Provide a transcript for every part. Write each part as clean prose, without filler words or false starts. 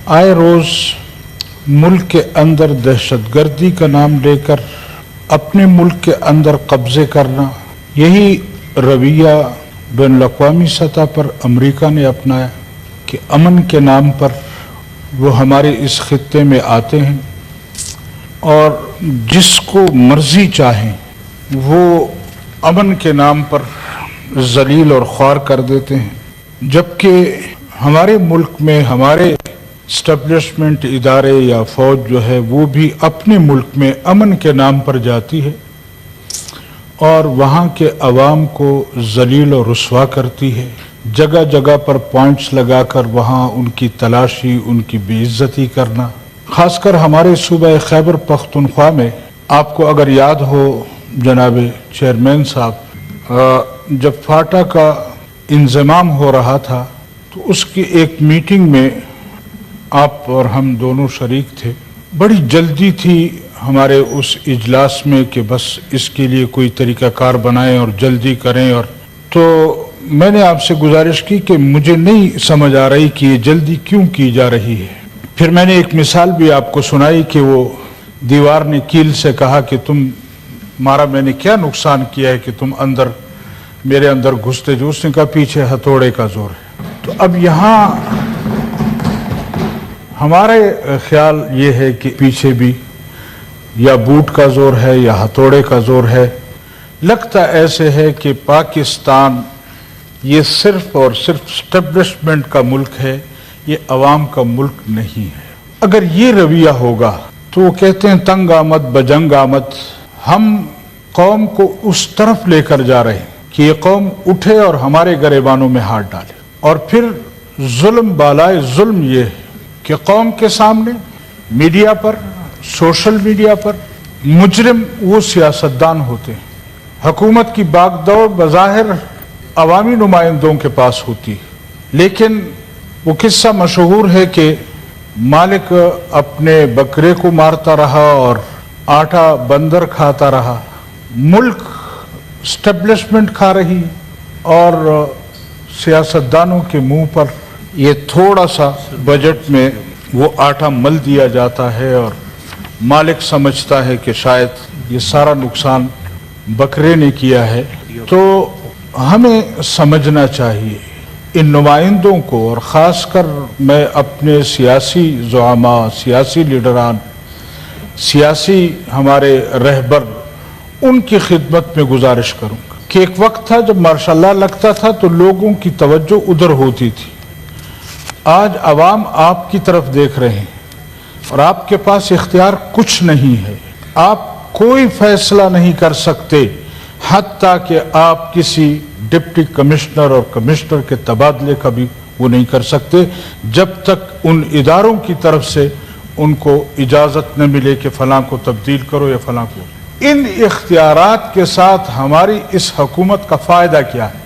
آئے روز ملک کے اندر دہشت گردی کا نام لے کر اپنے ملک کے اندر قبضے کرنا، یہی رویہ بین الاقوامی سطح پر امریکہ نے اپنایا کہ امن کے نام پر وہ ہمارے اس خطے میں آتے ہیں اور جس کو مرضی چاہیں وہ امن کے نام پر ذلیل اور خوار کر دیتے ہیں، جبکہ ہمارے ملک میں ہمارے اسٹیبلشمنٹ ادارے یا فوج جو ہے وہ بھی اپنے ملک میں امن کے نام پر جاتی ہے اور وہاں کے عوام کو ذلیل اور رسوا کرتی ہے، جگہ جگہ پر پوائنٹس لگا کر وہاں ان کی تلاشی، ان کی بے عزتی کرنا۔ خاص کر ہمارے صوبہ خیبر پختونخوا میں آپ کو اگر یاد ہو جناب چیئرمین صاحب، جب فاٹا کا انضمام ہو رہا تھا تو اس کی ایک میٹنگ میں آپ اور ہم دونوں شریک تھے۔ بڑی جلدی تھی ہمارے اس اجلاس میں کہ بس اس کے لیے کوئی طریقہ کار بنائیں اور جلدی کریں، اور تو میں نے آپ سے گزارش کی کہ مجھے نہیں سمجھ آ رہی کہ یہ جلدی کیوں کی جا رہی ہے۔ پھر میں نے ایک مثال بھی آپ کو سنائی کہ وہ دیوار نے کیل سے کہا کہ تمہارا میں نے کیا نقصان کیا ہے کہ تم میرے اندر گھستے جو، اس نے کہا پیچھے ہتھوڑے کا زور ہے۔ تو اب یہاں ہمارے خیال یہ ہے کہ پیچھے بھی یا بوٹ کا زور ہے یا ہتھوڑے کا زور ہے۔ لگتا ایسے ہے کہ پاکستان یہ صرف اور صرف اسٹیبلشمنٹ کا ملک ہے، یہ عوام کا ملک نہیں ہے۔ اگر یہ رویہ ہوگا تو وہ کہتے ہیں تنگ آمد بجنگ آمد، ہم قوم کو اس طرف لے کر جا رہے ہیں کہ یہ قوم اٹھے اور ہمارے گریبانوں میں ہاتھ ڈالے، اور پھر ظلم بالائے ظلم یہ ہے کہ قوم کے سامنے میڈیا پر، سوشل میڈیا پر مجرم وہ سیاستدان ہوتے ہیں۔ حکومت کی باغ دوڑ بظاہر عوامی نمائندوں کے پاس ہوتی ہے، لیکن وہ قصہ مشہور ہے کہ مالک اپنے بکرے کو مارتا رہا اور آٹا بندر کھاتا رہا، ملک اسٹیبلشمنٹ کھا رہی اور سیاستدانوں کے منہ پر یہ تھوڑا سا بجٹ میں وہ آٹا مل دیا جاتا ہے اور مالک سمجھتا ہے کہ شاید یہ سارا نقصان بکرے نے کیا ہے۔ تو ہمیں سمجھنا چاہیے ان نمائندوں کو، اور خاص کر میں اپنے سیاسی زعماء، سیاسی لیڈران، سیاسی ہمارے رہبر، ان کی خدمت میں گزارش کروں گا کہ ایک وقت تھا جب ماشاءاللہ لگتا تھا تو لوگوں کی توجہ ادھر ہوتی تھی، آج عوام آپ کی طرف دیکھ رہے ہیں اور آپ کے پاس اختیار کچھ نہیں ہے، آپ کوئی فیصلہ نہیں کر سکتے، حتیٰ کہ آپ کسی ڈپٹی کمشنر اور کمشنر کے تبادلے کا بھی وہ نہیں کر سکتے جب تک ان اداروں کی طرف سے ان کو اجازت نہ ملے کہ فلاں کو تبدیل کرو یا فلاں کو۔ ان اختیارات کے ساتھ ہماری اس حکومت کا فائدہ کیا ہے؟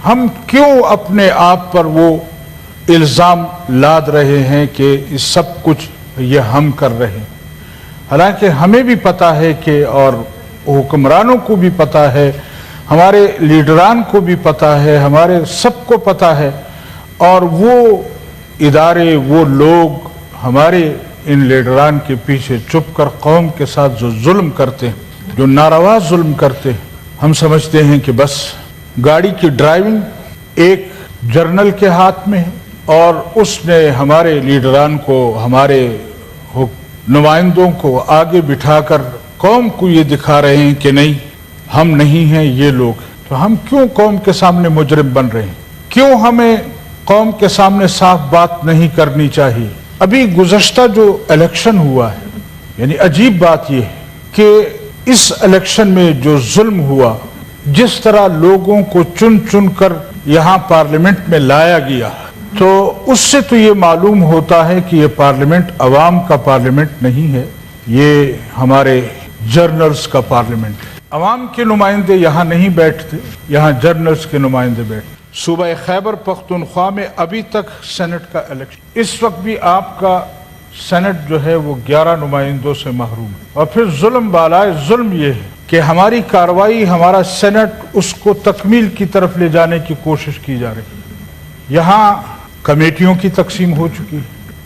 ہم کیوں اپنے آپ پر وہ الزام لاد رہے ہیں کہ سب کچھ یہ ہم کر رہے ہیں؟ حالانکہ ہمیں بھی پتہ ہے کہ، اور حکمرانوں کو بھی پتہ ہے، ہمارے لیڈران کو بھی پتہ ہے، ہمارے سب کو پتہ ہے، اور وہ ادارے، وہ لوگ ہمارے ان لیڈران کے پیچھے چھپ کر قوم کے ساتھ جو ظلم کرتے ہیں، جو ناروا ظلم کرتے ہیں، ہم سمجھتے ہیں کہ بس گاڑی کی ڈرائیونگ ایک جرنل کے ہاتھ میں ہے اور اس نے ہمارے لیڈران کو، ہمارے نمائندوں کو آگے بٹھا کر قوم کو یہ دکھا رہے ہیں کہ نہیں ہم نہیں ہیں، یہ لوگ ہیں۔ تو ہم کیوں قوم کے سامنے مجرم بن رہے ہیں؟ کیوں ہمیں قوم کے سامنے صاف بات نہیں کرنی چاہیے؟ ابھی گزشتہ جو الیکشن ہوا ہے، یعنی عجیب بات یہ ہے کہ اس الیکشن میں جو ظلم ہوا، جس طرح لوگوں کو چن چن کر یہاں پارلیمنٹ میں لایا گیا، تو اس سے تو یہ معلوم ہوتا ہے کہ یہ پارلیمنٹ عوام کا پارلیمنٹ نہیں ہے، یہ ہمارے جرنلز کا پارلیمنٹ ہے۔ عوام کے نمائندے یہاں نہیں بیٹھتے، یہاں جرنلز کے نمائندے بیٹھتے۔ صوبہ خیبر پختونخوا میں ابھی تک سینٹ کا الیکشن، اس وقت بھی آپ کا سینٹ جو ہے وہ 11 نمائندوں سے محروم ہے، اور پھر ظلم بالائے ظلم یہ ہے کہ ہماری کارروائی، ہمارا سینٹ، اس کو تکمیل کی طرف لے جانے کی کوشش کی جا رہی ہے۔ یہاں کمیٹیوں کی تقسیم ہو چکی ہے،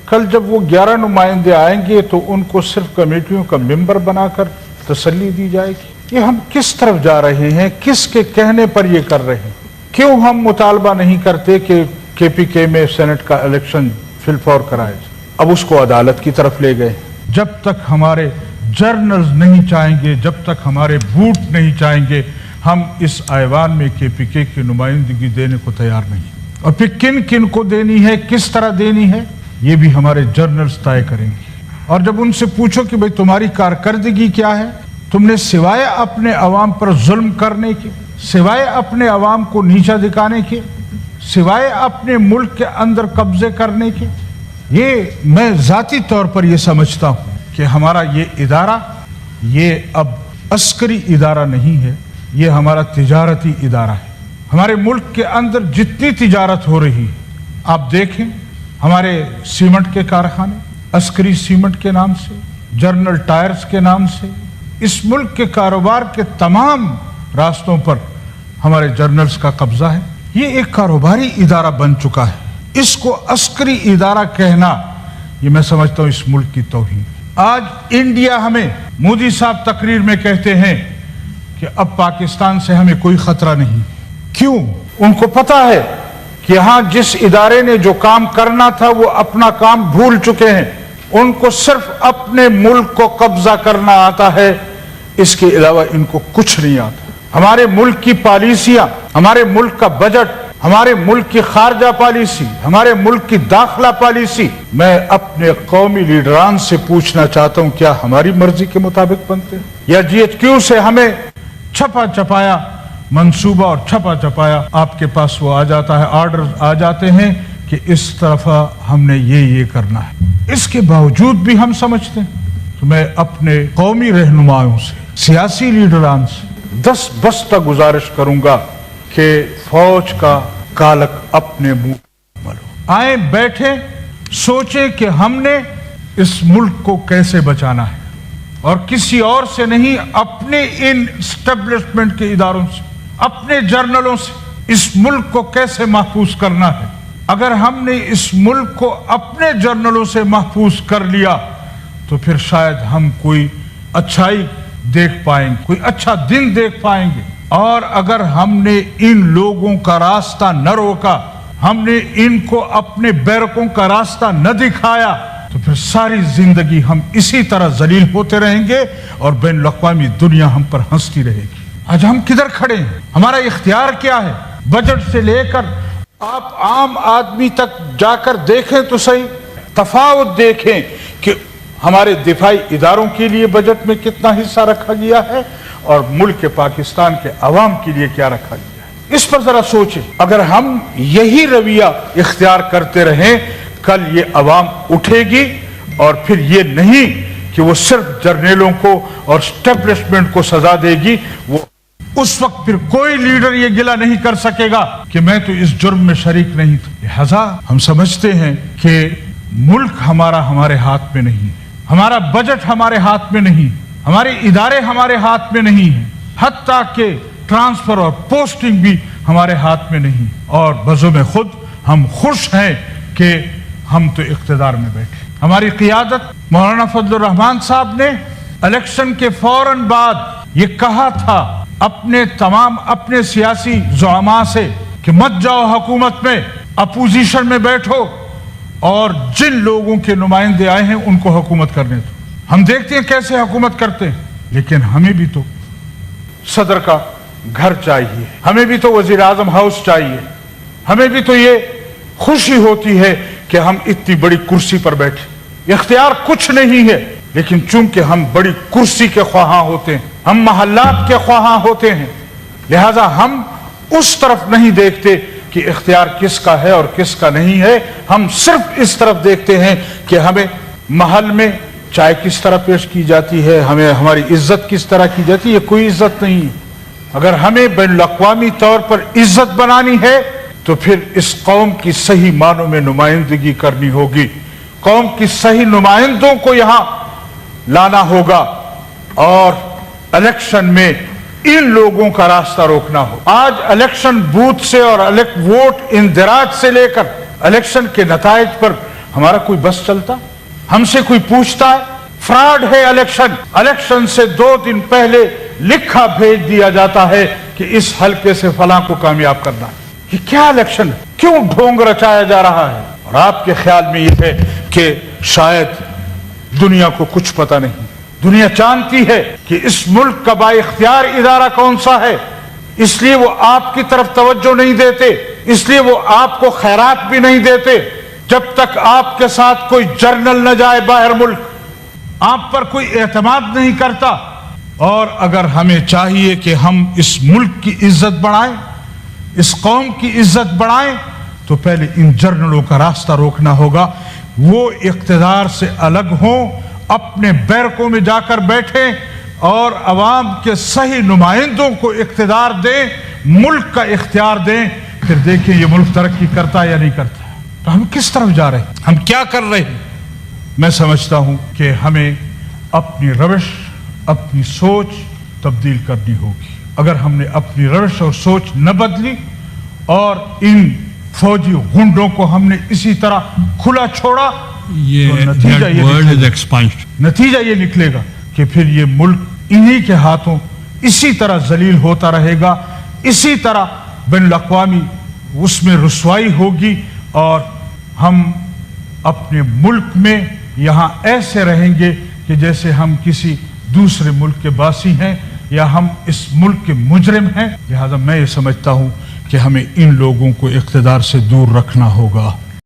کل جب وہ 11 نمائندے آئیں گے تو ان کو صرف کمیٹیوں کا ممبر بنا کر تسلی دی جائے گی؟ یہ ہم کس طرف جا رہے ہیں؟ کس کے کہنے پر یہ کر رہے ہیں؟ کیوں ہم مطالبہ نہیں کرتے کہ کے پی کے میں سینٹ کا الیکشن فی الفور کرائے جائے؟ اب اس کو عدالت کی طرف لے گئے۔ جب تک ہمارے جرنلز نہیں چاہیں گے، جب تک ہمارے بوٹ نہیں چاہیں گے، ہم اس ایوان میں کے پی کے کی نمائندگی دینے کو تیار نہیں۔ اور پھر کن کن کو دینی ہے، کس طرح دینی ہے، یہ بھی ہمارے جرنلز طے کریں گے۔ اور جب ان سے پوچھو کہ بھئی تمہاری کارکردگی کیا ہے، تم نے سوائے اپنے عوام پر ظلم کرنے کے، سوائے اپنے عوام کو نیچا دکھانے کے، سوائے اپنے ملک کے اندر قبضے کرنے کے، یہ میں ذاتی طور پر یہ سمجھتا ہوں کہ ہمارا یہ ادارہ یہ اب عسکری ادارہ نہیں ہے، یہ ہمارا تجارتی ادارہ ہے۔ ہمارے ملک کے اندر جتنی تجارت ہو رہی ہے، آپ دیکھیں ہمارے سیمنٹ کے کارخانے، عسکری سیمنٹ کے نام سے، جنرل ٹائرز کے نام سے، اس ملک کے کاروبار کے تمام راستوں پر ہمارے جرنلز کا قبضہ ہے۔ یہ ایک کاروباری ادارہ بن چکا ہے، اس کو عسکری ادارہ کہنا یہ میں سمجھتا ہوں اس ملک کی توہین۔ آج انڈیا ہمیں، مودی صاحب تقریر میں کہتے ہیں کہ اب پاکستان سے ہمیں کوئی خطرہ نہیں۔ کیوں؟ ان کو پتا ہے کہ ہاں جس ادارے نے جو کام کرنا تھا وہ اپنا کام بھول چکے ہیں، ان کو صرف اپنے ملک کو قبضہ کرنا آتا ہے، اس کے علاوہ ان کو کچھ نہیں آتا۔ ہمارے ملک کی پالیسیاں، ہمارے ملک کا بجٹ، ہمارے ملک کی خارجہ پالیسی، ہمارے ملک کی داخلہ پالیسی، میں اپنے قومی لیڈران سے پوچھنا چاہتا ہوں کیا ہماری مرضی کے مطابق بنتے ہیں؟ یا جی ایچ کیو سے ہمیں چھپا چھپایا منصوبہ اور چھپا چھپایا آپ کے پاس وہ آ جاتا ہے، آرڈر آ جاتے ہیں کہ اس طرف ہم نے یہ کرنا ہے۔ اس کے باوجود بھی ہم سمجھتے ہیں۔ تو میں اپنے قومی رہنماؤں سے، سیاسی لیڈران سے دست بستہ گزارش کروں گا کہ فوج کا کالک اپنے منہ ملو، آئیں بیٹھیں، سوچیں کہ ہم نے اس ملک کو کیسے بچانا ہے، اور کسی اور سے نہیں، اپنے ان اسٹیبلشمنٹ کے اداروں سے، اپنے جرنلوں سے اس ملک کو کیسے محفوظ کرنا ہے۔ اگر ہم نے اس ملک کو اپنے جرنلوں سے محفوظ کر لیا تو پھر شاید ہم کوئی اچھائی دیکھ پائیں گے، کوئی اچھا دن دیکھ پائیں گے۔ اور اگر ہم نے ان لوگوں کا راستہ نہ روکا، ہم نے ان کو اپنے بیرکوں کا راستہ نہ دکھایا، تو پھر ساری زندگی ہم اسی طرح ذلیل ہوتے رہیں گے اور بین الاقوامی دنیا ہم پر ہنستی رہے گی۔ آج ہم کدھر کھڑے ہیں؟ ہمارا اختیار کیا ہے؟ بجٹ سے لے کر آپ عام آدمی تک جا کر دیکھیں تو صحیح، تفاوت دیکھیں کہ ہمارے دفاعی اداروں کے لیے بجٹ میں کتنا حصہ رکھا گیا ہے اور ملک پاکستان کے عوام کے لیے کیا رکھا گیا ہے۔ اس پر ذرا سوچیں۔ اگر ہم یہی رویہ اختیار کرتے رہیں، کل یہ عوام اٹھے گی، اور پھر یہ نہیں کہ وہ صرف جرنیلوں کو اور اسٹیبلشمنٹ کو سزا دے گی، وہ اس وقت پھر کوئی لیڈر یہ گلہ نہیں کر سکے گا کہ میں تو اس جرم میں شریک نہیں تھا۔ لہذا ہم سمجھتے ہیں کہ ملک ہمارے ہاتھ میں نہیں ہے، ہمارا بجٹ ہمارے ہاتھ میں نہیں، ہمارے ادارے ہمارے ہاتھ میں نہیں ہیں، حتیٰ کہ ٹرانسفر اور پوسٹنگ بھی ہمارے ہاتھ میں نہیں۔ اور بزم خود ہم خوش ہیں کہ ہم تو اقتدار میں بیٹھے۔ ہماری قیادت مولانا فضل الرحمان صاحب نے الیکشن کے فوراً بعد یہ کہا تھا اپنے سیاسی زعماء سے کہ مت جاؤ حکومت میں، اپوزیشن میں بیٹھو، اور جن لوگوں کے نمائندے آئے ہیں ان کو حکومت کرنے دو۔ ہم دیکھتے ہیں کیسے حکومت کرتے ہیں، لیکن ہمیں بھی تو صدر کا گھر چاہیے، ہمیں بھی تو وزیر اعظم ہاؤس چاہیے، ہمیں بھی تو یہ خوشی ہوتی ہے کہ ہم اتنی بڑی کرسی پر بیٹھے۔ اختیار کچھ نہیں ہے، لیکن چونکہ ہم بڑی کرسی کے خواہاں ہوتے ہیں، ہم محلات کے خواہاں ہوتے ہیں، لہذا ہم اس طرف نہیں دیکھتے کہ اختیار کس کا ہے اور کس کا نہیں ہے، ہم صرف اس طرف دیکھتے ہیں کہ ہمیں محل میں چائے کس طرح پیش کی جاتی ہے، ہمیں ہماری عزت کس طرح کی جاتی ہے۔ یہ کوئی عزت نہیں ہے۔ اگر ہمیں بین الاقوامی طور پر عزت بنانی ہے تو پھر اس قوم کی صحیح معنوں میں نمائندگی کرنی ہوگی، قوم کی صحیح نمائندوں کو یہاں لانا ہوگا، اور الیکشن میں ان لوگوں کا راستہ روکنا ہو۔ آج الیکشن بوتھ سے اور ووٹ اندراج سے لے کر الیکشن کے نتائج پر ہمارا کوئی بس چلتا؟ ہم سے کوئی پوچھتا ہے؟ فراڈ ہے الیکشن سے 2 دن پہلے لکھا بھیج دیا جاتا ہے کہ اس حلقے سے فلاں کو کامیاب کرنا ہے۔ یہ کیا الیکشن ہے؟ کیوں ڈھونگ رچایا جا رہا ہے؟ اور آپ کے خیال میں یہ ہے کہ شاید دنیا کو کچھ پتہ نہیں، دنیا جانتی ہے کہ اس ملک کا با اختیار ادارہ کون سا ہے، اس لیے وہ آپ کی طرف توجہ نہیں دیتے، اس لیے وہ آپ کو خیرات بھی نہیں دیتے جب تک آپ کے ساتھ کوئی جرنل نہ جائے باہر ملک، آپ پر کوئی اعتماد نہیں کرتا۔ اور اگر ہمیں چاہیے کہ ہم اس ملک کی عزت بڑھائیں، اس قوم کی عزت بڑھائیں، تو پہلے ان جرنلوں کا راستہ روکنا ہوگا۔ وہ اقتدار سے الگ ہوں، اپنے بیرکوں میں جا کر بیٹھیں اور عوام کے صحیح نمائندوں کو اقتدار دیں، ملک کا اختیار دیں، پھر دیکھیں یہ ملک ترقی کرتا ہے یا نہیں کرتا ہے۔ تو ہم کس طرف جا رہے ہیں؟ ہم کیا کر رہے ہیں؟ میں سمجھتا ہوں کہ ہمیں اپنی روش، اپنی سوچ تبدیل کرنی ہوگی۔ اگر ہم نے اپنی روش اور سوچ نہ بدلی اور ان فوجی غنڈوں کو ہم نے اسی طرح کھلا چھوڑا، نتیجہ یہ نکلے گا کہ پھر یہ ملک انہی کے ہاتھوں اسی طرح ذلیل ہوتا رہے گا، اسی طرح بین الاقوامی اس میں رسوائی ہوگی، اور ہم اپنے ملک میں یہاں ایسے رہیں گے کہ جیسے ہم کسی دوسرے ملک کے باسی ہیں یا ہم اس ملک کے مجرم ہیں۔ لہذا میں یہ سمجھتا ہوں کہ ہمیں ان لوگوں کو اقتدار سے دور رکھنا ہوگا۔